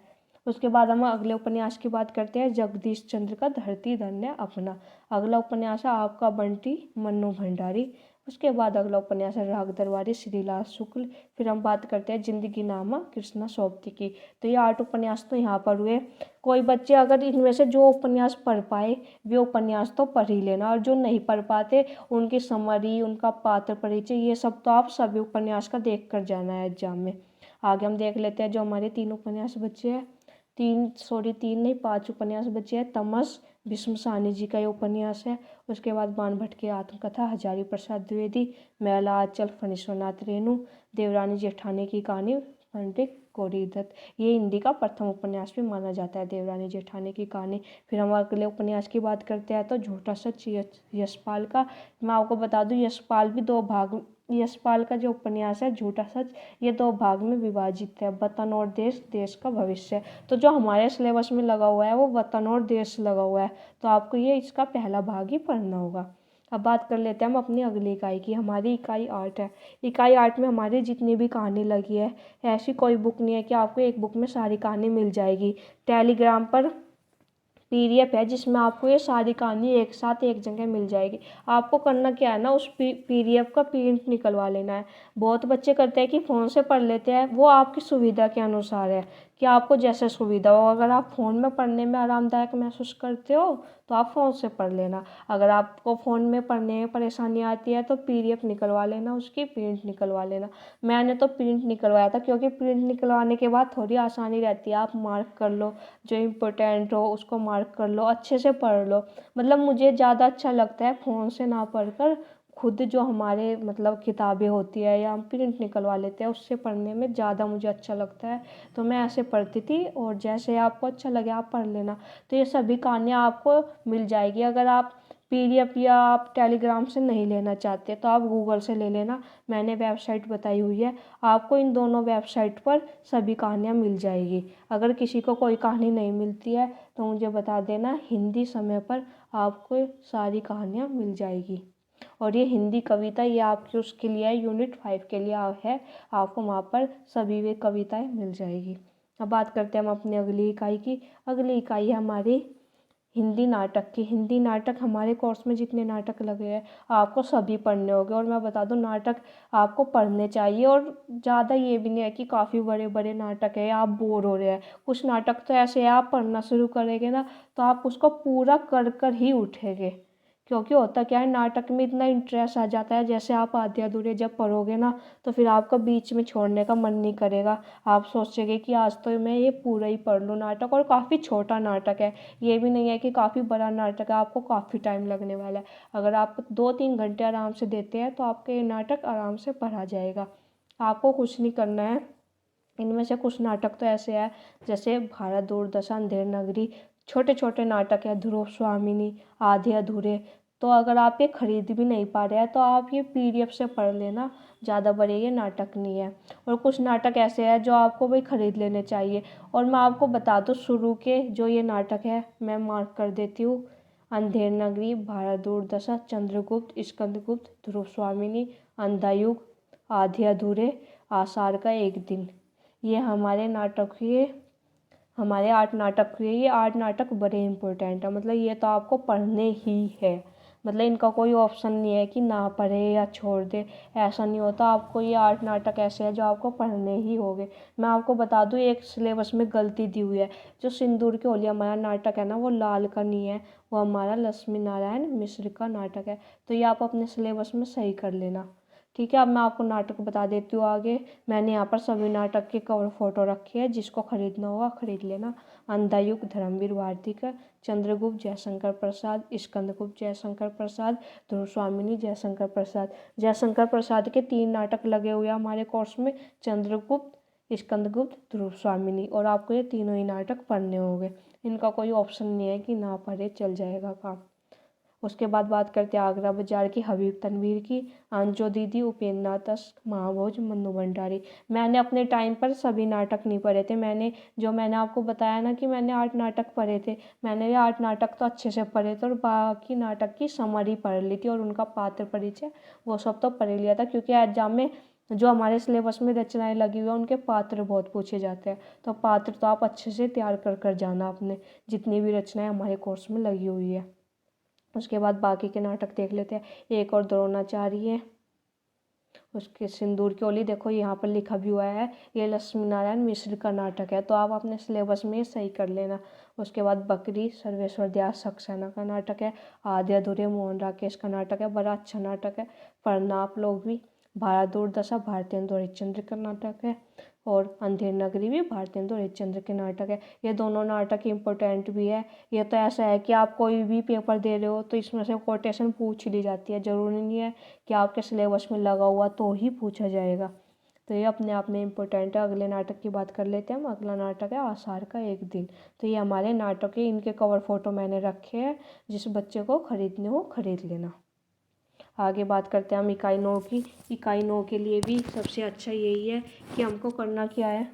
उसके बाद हम अगले उपन्यास की बात करते हैं, जगदीश चंद्र का धरती धन्य अपना। अगला उपन्यास है आपका बंटी, मन्नू भंडारी। उसके बाद अगला उपन्यास है राग दरबारी, श्रीलाल शुक्ल। फिर हम बात करते हैं जिंदगी नामा कृष्णा सोबती की। तो ये 8 उपन्यास तो यहाँ पर हुए। कोई बच्चे अगर इनमें से जो उपन्यास पढ़ पाए वे उपन्यास तो पढ़ ही लेना, और जो नहीं पढ़ पाते उनकी समरी, उनका पात्र परिचय, ये सब तो आप सभी उपन्यास का देख कर जाना है एग्जाम में। आगे हम देख लेते हैं जो हमारे 3 उपन्यास बचे हैं। 3 नहीं 5 उपन्यास बचे हैं। तमस भीष्म साहनी जी का ये उपन्यास है। उसके बाद बाणभट्ट की आत्मकथा, हजारी प्रसाद द्विवेदी, मैला आंचल फणीश्वरनाथ रेणु, देवरानी जेठानी की कहानी, पंडित गौरी दत्त। ये हिंदी का प्रथम उपन्यास भी माना जाता है, देवरानी जेठानी की कहानी। फिर हम अगले उपन्यास की बात करते हैं तो झूठा सच यशपाल का। मैं आपको बता दूं, यशपाल भी 2 भाग, यशपाल का जो उपन्यास है झूठा सच, ये 2 भाग में विभाजित है, वतन और देश, देश का भविष्य। तो जो हमारे सिलेबस में लगा हुआ है वो वतन और देश लगा हुआ है, तो आपको ये इसका पहला भाग ही पढ़ना होगा। अब बात कर लेते हैं हम अपनी अगली इकाई की। हमारी इकाई 8 है। इकाई 8 में हमारी जितनी भी कहानी लगी है, ऐसी कोई बुक नहीं है कि आपको एक बुक में सारी कहानी मिल जाएगी। टेलीग्राम पर पीडीएफ है जिसमें आपको ये सारी कहानी एक साथ एक जगह मिल जाएगी। आपको करना क्या है ना, उस पीडीएफ का प्रिंट निकलवा लेना है। बहुत बच्चे करते हैं कि फ़ोन से पढ़ लेते हैं, वो आपकी सुविधा के अनुसार है कि आपको जैसे सुविधा हो। अगर आप फ़ोन में पढ़ने में आरामदायक महसूस करते हो तो आप फ़ोन से पढ़ लेना। अगर आपको फ़ोन में पढ़ने में परेशानी आती है तो पीडीएफ निकलवा लेना, उसकी प्रिंट निकलवा लेना। मैंने तो प्रिंट निकलवाया था, क्योंकि प्रिंट निकलवाने के बाद थोड़ी आसानी रहती है, आप मार्क कर लो, जो इम्पोर्टेंट हो उसको मार्क कर लो, अच्छे से पढ़ लो। मतलब मुझे ज़्यादा अच्छा लगता है फ़ोन से ना पढ़कर खुद जो हमारे मतलब किताबें होती है या हम प्रिंट निकलवा लेते हैं उससे पढ़ने में ज़्यादा मुझे अच्छा लगता है। तो मैं ऐसे पढ़ती थी, और जैसे आपको अच्छा लगे आप पढ़ लेना। तो ये सभी कहानियाँ आपको मिल जाएगी। अगर आप पीडीएफ या आप टेलीग्राम से नहीं लेना चाहते तो आप गूगल से ले लेना, मैंने वेबसाइट बताई हुई है। आपको इन दोनों वेबसाइट पर सभी कहानियाँ मिल जाएगी। अगर किसी को कोई कहानी नहीं मिलती है तो मुझे बता देना, हिंदी समय पर आपको सारी कहानियाँ मिल जाएगी। और ये हिंदी कविता ये आपके उसके लिए है, यूनिट 5 के लिए है, आपको वहाँ पर सभी वे कविताएं मिल जाएगी। अब बात करते हैं हम अपनी अगली इकाई की। अगली इकाई है हमारी हिंदी नाटक की। हिंदी नाटक हमारे कोर्स में जितने नाटक लगे हैं आपको सभी पढ़ने होंगे। और मैं बता दूं, नाटक आपको पढ़ने चाहिए, और ज़्यादा ये भी नहीं है कि काफ़ी बड़े बड़े नाटक है आप बोर हो रहे हैं। कुछ नाटक तो ऐसे है आप पढ़ना शुरू करेंगे ना तो आप उसको पूरा कर कर ही उठेंगे। क्योंकि होता क्या है, नाटक में इतना इंटरेस्ट आ जाता है, जैसे आप आधे अधूरे जब पढ़ोगे ना तो फिर आपका बीच में छोड़ने का मन नहीं करेगा। आप सोचेंगे कि आज तो मैं ये पूरा ही पढ़ लूँ नाटक। और काफ़ी छोटा नाटक है, ये भी नहीं है कि काफ़ी बड़ा नाटक है, आपको काफ़ी टाइम लगने वाला है। अगर आप 2-3 घंटे आराम से देते हैं तो आपका ये नाटक आराम से पढ़ा जाएगा। आपको कुछ नहीं करना है। इनमें से कुछ नाटक तो ऐसे हैं जैसे भारत दूरदर्शन, अंधेर नगरी, छोटे छोटे नाटक है ध्रुव स्वामिनी, आधे अधूरे। तो अगर आप ये खरीद भी नहीं पा रहे हैं तो आप ये पीडीएफ से पढ़ लेना, ज़्यादा बड़े ये नाटक नहीं है। और कुछ नाटक ऐसे हैं जो आपको भाई खरीद लेने चाहिए। और मैं आपको बता दूँ, शुरू के जो ये नाटक है मैं मार्क कर देती हूँ। अंधेर नगरी, भारत दूरदशा, चंद्रगुप्त, स्कंदगुप्त, ध्रुव स्वामिनी, अंधा युग, आधे अधूरे, आषाढ़ का एक दिन। ये हमारे नाटक हुए, हमारे 8 नाटक हुए। ये 8 नाटक बड़े इम्पोर्टेंट है, मतलब ये तो आपको पढ़ने ही है। मतलब इनका कोई ऑप्शन नहीं है कि ना पढ़े या छोड़ दे, ऐसा नहीं होता। आपको ये 8 नाटक ऐसे हैं जो आपको पढ़ने ही होंगे। मैं आपको बता दूं, एक सिलेबस में गलती दी हुई है। जो सिंदूर की होली हमारा नाटक है ना, वो लाल का नहीं है, वो हमारा लक्ष्मी नारायण मिश्र का नाटक है। तो ये आप अपने सिलेबस में सही कर लेना। ठीक है, अब मैं आपको नाटक बता देती हूँ आगे। मैंने यहाँ पर सभी नाटक की कवर फोटो रखी है, जिसको खरीदना होगा खरीद लेना। अंधा युग धर्मवीर भारती का, चंद्रगुप्त जयशंकर प्रसाद, स्कंदगुप्त जयशंकर प्रसाद, ध्रुव स्वामिनी जयशंकर प्रसाद। जयशंकर प्रसाद के 3 नाटक लगे हुए हैं हमारे कोर्स में, चंद्रगुप्त, स्कंदगुप्त, ध्रुव स्वामिनी। और आपको ये तीनों ही नाटक पढ़ने होंगे। इनका कोई ऑप्शन नहीं है कि ना पढ़े, चल जाएगा काम। उसके बाद बात करते हैं आगरा बाजार की, हबीब तनवीर की, आंचो दीदी, उपेंद्र नाथ दत्त, महाभोज, मन्नू भंडारी। मैंने अपने टाइम पर सभी नाटक नहीं पढ़े थे। मैंने आपको बताया ना कि मैंने 8 नाटक पढ़े थे, मैंने ये 8 नाटक तो अच्छे से पढ़े थे और बाकी नाटक की समरी पढ़ ली थी और उनका पात्र परिचय वो सब तो पढ़ लिया था। क्योंकि एग्जाम में जो हमारे सिलेबस में रचनाएं लगी हुई है उनके पात्र बहुत पूछे जाते हैं। तो पात्र तो आप अच्छे से तैयार कर कर जाना अपने, जितनी भी रचनाएं हमारे कोर्स में लगी हुई है। उसके बाद बाकी के नाटक देख लेते हैं। एक और द्रोणाचार्य है, उसके सिंदूर की होली, देखो यहाँ पर लिखा भी हुआ है, ये लक्ष्मी नारायण मिश्र का नाटक है। तो आप अपने सिलेबस में ये सही कर लेना। उसके बाद बकरी, सर्वेश्वर दयाल सक्सेना का नाटक है। आधे अधूरे, मोहन राकेश का नाटक है, बड़ा अच्छा नाटक है, पढ़ना आप लोग भी। भारत दूरदशा, भारतेंदु हरिश्चंद्र का नाटक है। और अंधेर नगरी भी भारतेंदु हरिश्चंद्र के नाटक है। ये दोनों नाटक इम्पोर्टेंट भी है। ये तो ऐसा है कि आप कोई भी पेपर दे रहे हो तो इसमें से कोटेशन पूछ ली जाती है, ज़रूरी नहीं है कि आपके सिलेबस में लगा हुआ तो ही पूछा जाएगा। तो ये अपने आप में इम्पोर्टेंट है। अगले नाटक की बात कर लेते हैं हम। अगला नाटक है आषाढ़ का एक दिन। तो ये हमारे नाटक है, इनके कवर फोटो मैंने रखे हैं, जिस बच्चे को खरीदने हो खरीद लेना। आगे बात करते हैं हम इकाई 9 की। इकाई 9 के लिए भी सबसे अच्छा यही है कि हमको करना क्या है।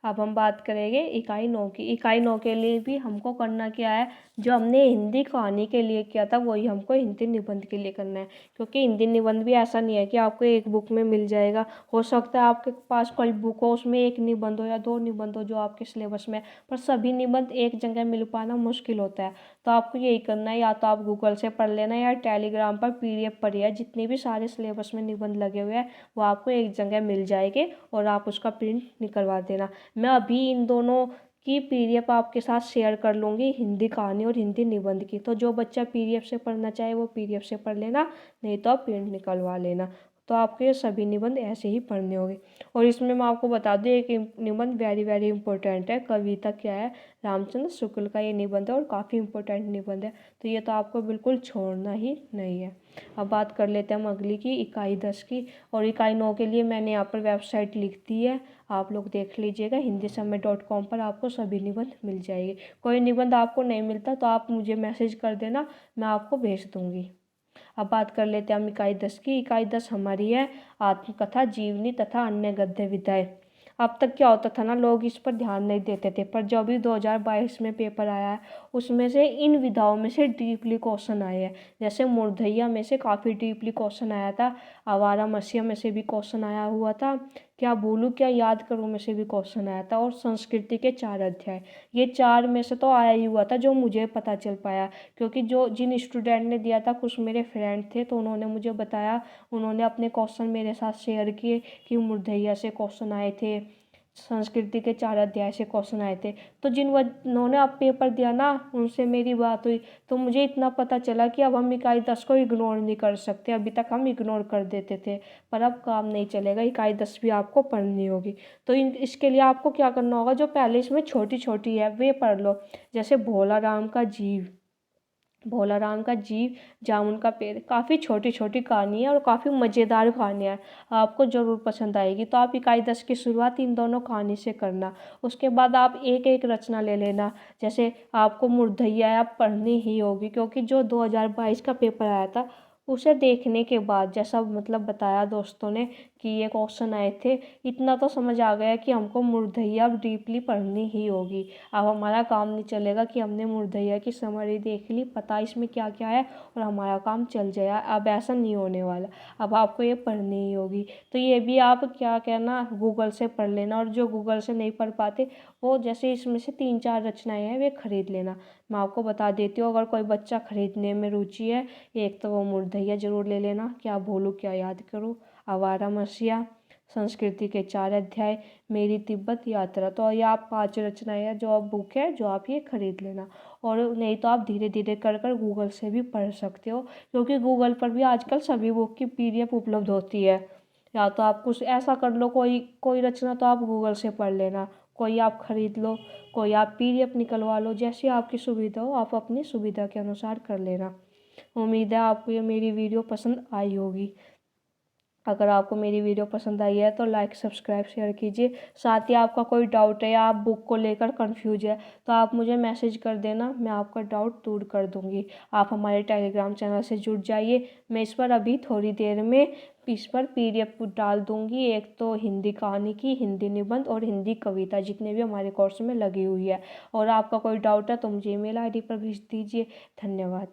अब हम बात करेंगे इकाई 9 की। इकाई 9 के लिए भी हमको करना क्या है, जो हमने हिंदी कहानी के लिए किया था वही हमको हिंदी निबंध के लिए करना है। क्योंकि हिंदी निबंध भी ऐसा नहीं है कि आपको एक बुक में मिल जाएगा। हो सकता है आपके पास कोई बुक हो, उसमें एक निबंध हो या 2 निबंध हो जो आपके सिलेबस में, पर सभी निबंध एक जगह मिल पाना मुश्किल होता है। तो आपको यही करना है, या तो आप गूगल से पढ़ लेना या टेलीग्राम पर पीडीएफ पढ़िए। जितने भी सारे सिलेबस में निबंध लगे हुए हैं वो आपको एक जगह मिल जाएंगे और आप उसका प्रिंट निकलवा देना। मैं अभी इन दोनों की पीडीएफ आपके साथ शेयर कर लूँगी, हिंदी कहानी और हिंदी निबंध की। तो जो बच्चा पीडीएफ से पढ़ना चाहे वो पीडीएफ से पढ़ लेना, नहीं तो आप प्रिंट निकलवा लेना। तो आपके सभी निबंध ऐसे ही पढ़ने होंगे। और इसमें मैं आपको बता दूँ, एक निबंध वेरी वेरी इंपॉर्टेंट है। कविता क्या है, रामचंद्र शुक्ल का ये निबंध है और काफ़ी इंपॉर्टेंट निबंध है। तो ये तो आपको बिल्कुल छोड़ना ही नहीं है। अब बात कर लेते हैं हम अगली की, इकाई 10 की। और इकाई 9 के लिए मैंने यहाँ पर वेबसाइट लिख दी है, आप लोग देख लीजिएगा। hindisummer.com पर आपको सभी निबंध मिल जाएंगे। कोई निबंध आपको नहीं मिलता तो आप मुझे मैसेज कर देना, मैं आपको भेज दूँगी। अब बात कर लेते हैं हम इकाई 10 की। इकाई 10 हमारी है आत्मकथा, जीवनी तथा अन्य गद्य विधाएं। अब तक क्या होता था ना, लोग इस पर ध्यान नहीं देते थे, पर जो भी 2022 में पेपर आया है उसमें से इन विधाओं में से डीपली क्वेश्चन आए हैं। जैसे मुर्धैया में से काफ़ी डीपली क्वेश्चन आया था, आवारा मसीहा में से भी क्वेश्चन आया हुआ था, क्या भूलूं क्या याद करूं में से भी क्वेश्चन आया था। और संस्कृति के 4 अध्याय, ये 4 में से तो आया ही हुआ था जो मुझे पता चल पाया, क्योंकि जो जिन स्टूडेंट ने दिया था कुछ मेरे फ्रेंड थे, तो उन्होंने मुझे बताया, उन्होंने अपने क्वेश्चन मेरे साथ शेयर किए कि मूर्धन्य से क्वेश्चन आए थे, संस्कृति के 4 अध्याय से क्वेश्चन आए थे। तो जिन्होंने अब पेपर दिया ना, उनसे मेरी बात हुई, तो मुझे इतना पता चला कि अब हम इकाई 10 को इग्नोर नहीं कर सकते। अभी तक हम इग्नोर कर देते थे, पर अब काम नहीं चलेगा, इकाई 10 भी आपको पढ़नी होगी। तो इसके लिए आपको क्या करना होगा, जो पहले इसमें छोटी छोटी है वे पढ़ लो। जैसे भोला राम का जीव, भोला राम का जीव, जामुन का पेड़, काफ़ी छोटी छोटी कहानी है और काफ़ी मज़ेदार कहानी है, आपको ज़रूर पसंद आएगी। तो आप इकाई 10 की शुरुआत इन दोनों कहानी से करना। उसके बाद आप एक एक रचना ले लेना। जैसे आपको मूर्धन्य आप पढ़नी ही होगी, क्योंकि जो 2022 का पेपर आया था उसे देखने के बाद, जैसा मतलब बताया दोस्तों ने कि ये क्वेश्चन आए थे, इतना तो समझ आ गया कि हमको मूर्धन्य अब डीपली पढ़नी ही होगी। अब हमारा काम नहीं चलेगा कि हमने मूर्धन्य की समरी देख ली, पता इसमें क्या क्या है और हमारा काम चल जाएगा, अब ऐसा नहीं होने वाला। अब आपको ये पढ़नी ही होगी। तो ये भी आप क्या कहना, गूगल से पढ़ लेना, और जो गूगल से नहीं पढ़ पाते वो जैसे इसमें से 3-4 रचनाएं हैं वे खरीद लेना। मैं आपको बता देती हूँ, अगर कोई बच्चा खरीदने में रुचि है, एक तो वो मूर्धन्य जरूर ले लेना, क्या भूलूं क्या याद करूं, आवारा मसीहा, संस्कृति के 4 अध्याय, मेरी तिब्बत यात्रा। तो ये आप 5 रचनाएं हैं जो आप बुक है जो आप ये खरीद लेना। और नहीं तो आप धीरे धीरे कर कर गूगल से भी पढ़ सकते हो, क्योंकि गूगल पर भी आजकल सभी बुक की PDF उपलब्ध होती है। या तो आप कुछ ऐसा कर लो, कोई कोई रचना तो आप गूगल से पढ़ लेना, कोई आप खरीद लो, कोई आप PDF निकलवा लो, जैसी आपकी सुविधा हो आप अपनी सुविधा के अनुसार कर लेना। उम्मीद है आपको ये मेरी वीडियो पसंद आई होगी। अगर आपको मेरी वीडियो पसंद आई है तो लाइक सब्सक्राइब शेयर कीजिए। साथ ही आपका कोई डाउट है या आप बुक को लेकर कंफ्यूज है तो आप मुझे मैसेज कर देना, मैं आपका डाउट दूर कर दूंगी। आप हमारे टेलीग्राम चैनल से जुड़ जाइए। मैं इस पर अभी थोड़ी देर में इस पर PDF डाल दूंगी, एक तो हिंदी कहानी की, हिंदी निबंध और हिंदी कविता, जितने भी हमारे कोर्स में लगी हुई है। और आपका कोई डाउट है तो मुझे email ID पर भेज दीजिए। धन्यवाद।